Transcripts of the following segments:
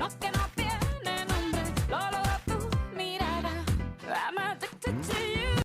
no que no tiene nombre. Lo de tu mirada, I'm addicted to you.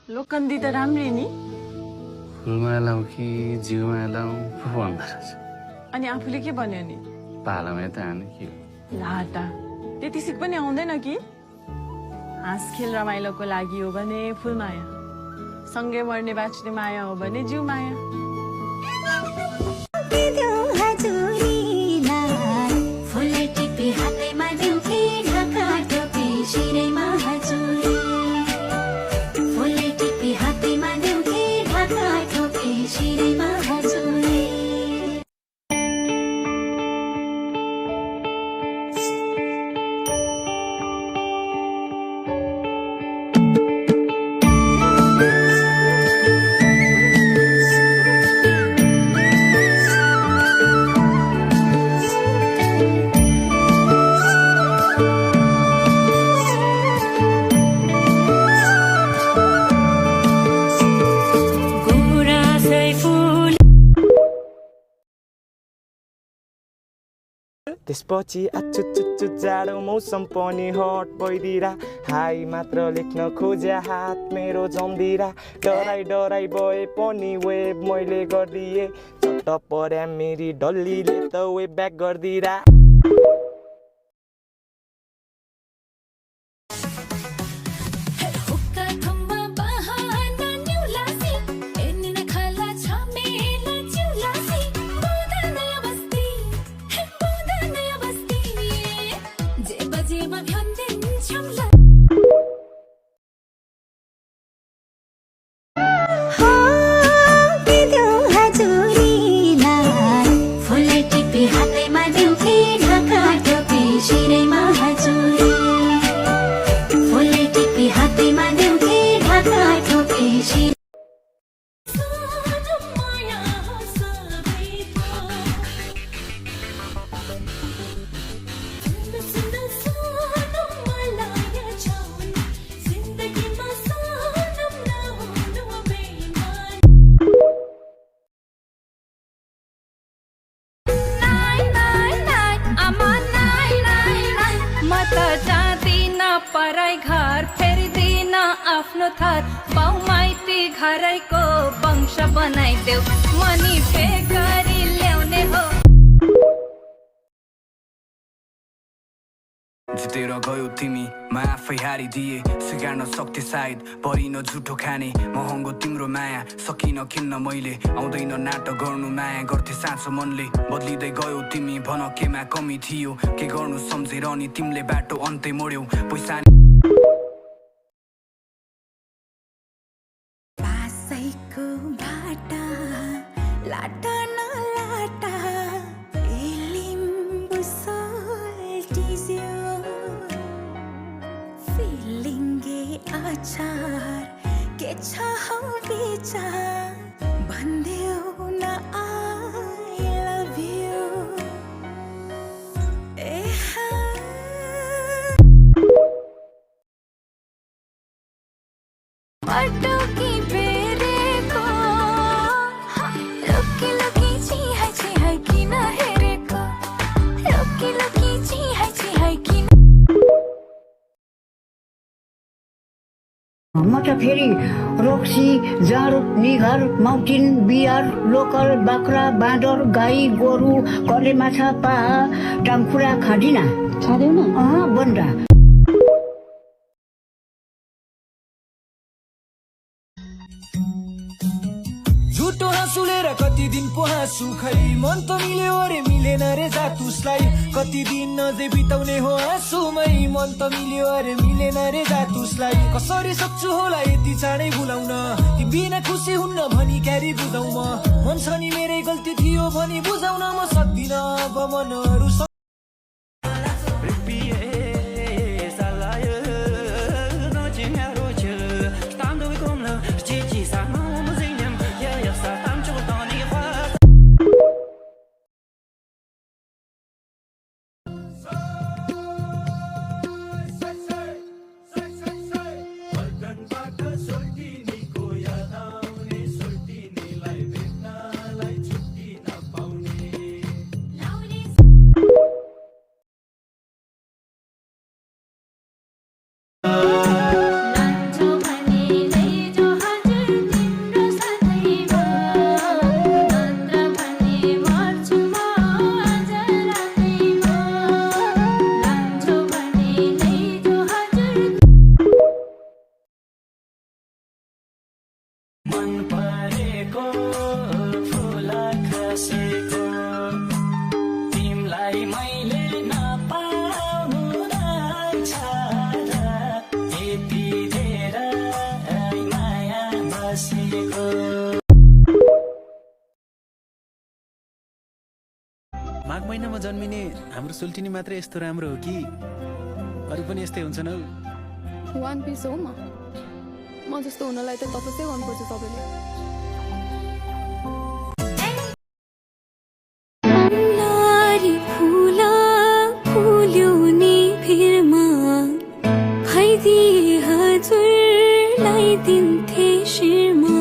लोकन्दी त राम्री नि फुलमा लाउँ कि जिउमा लाउँ पो भन्दो रहेछ अनि आफूले के भन्यो नि पालामै त हाने के लाटा त्यति सिक पनि आउँदैन कि हाँस खेल रमाइलोको लागि हो भने फुलमाया सँगै मर्ने बाँच्ने माया हो भने जिउ माया त्यसपछि आचुचुचु जाडो मौसम पनि हट भइदिरा हाई मात्र लेख्न खोज्या हात मेरो जम्दिरा डराई डराई भए पनि वेब मैले गरिदिए चट्ट पर्या मेरी डल्लीले त वेब ब्याक गरिदिरा पराई घर फेरिदिन आफ्नो थर पाउमाइती घरैको वंश बनाइदेऊ मनी पे गरी ल्याउने हो जितेर गयो तिमी म आफै हारिदिए स्वीकार्न सक्थे सायद परिन झुटो खाने महँगो तिम्रो माया सकिन किन्न मैले आउँदैन नाटक गर्नु माया गर्थे साँचो मनले बदलिँदै गयो तिमी भन केमा कमी थियो के गर्नु सम्झेर नि तिमीले बाटो अन्तै मोड्यौ पैसा पासैको बाटा लाटा न लाटा लिम्बु सोल्टिज्यो फिलिङ्गे अचार के छ हौ विचार भन्देऊ न I love you पटुकी फेरेको लुकी लुकी छिहाइ किन हेरेको लुकी लुकी छिहाइ किन म त फेरि रोक्सी जाँड निघर माउन्टेन बिहार लोकल बाख्रा बाँदर गाई गोरु कले माछा पाहा टामखुरा खाँदिन खाँदैन बन्दा झुटो हाँस सुलेर कति दिन पो हाँसु खै मन त मिल्यो अरे मिलेन रे जातुसलाई कति दिन अझै बिताउने हो आँसुमै मन त मिल्यो अरे मिलेन रे जातुसलाई कसरी सक्छु होला यति चाँडै भुलाउन ती बिना खुसी हुन्न भनी क्यारी बुझाउ म मन छ नि मेरै गल्ती थियो भनी बुझाउन म सक्दिन अब मनहरू लान्छौ भने लैजाऊ हजुर तिम्रो साथैमा नत्र भने मर्छु म आज रातैमा लान्छौ भने लैजाऊ हजुर मन परेको फुल खसेको तिमलाई मैले नपाउनु रहेछ र यति धेरै माया बसेको माघ महिनामा जन्मिने हाम्रो सुल्टिनी मात्रै यस्तो राम्रो हो कि अरू पनि यस्तै हुन्छन् हौ वान पिस हो म जस्तो हुनलाई त तपस्या गर्नुपर्छ तपाईँले नारी फुला फुल्यो नि भिरमा हैदिए हजुरलाई दिन्थे शिरमा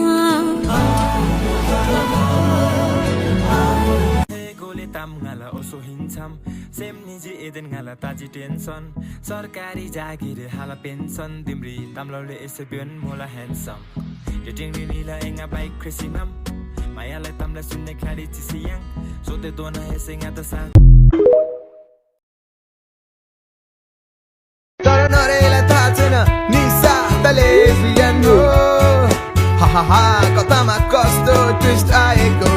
गोले ताम गाला ओसो हिन्छम सेम निजी एदेन गाला ताजी टेन्सन सरकारी जागिर हाला पेन्सन तिम्री ताम्लाउले यसै बियन मोला ह्यान्डसम डेटिङ रिनीला एङ्गा बाइक क्रेसिनम मायालाई तामलाई सुन्ने खाडी चिसियाङ सोते दोना यसैगा त सा तर नरेलाई थाहा छैन निसा त लेस्बियन हो हा कतामा कस्तो ट्विस्ट आएको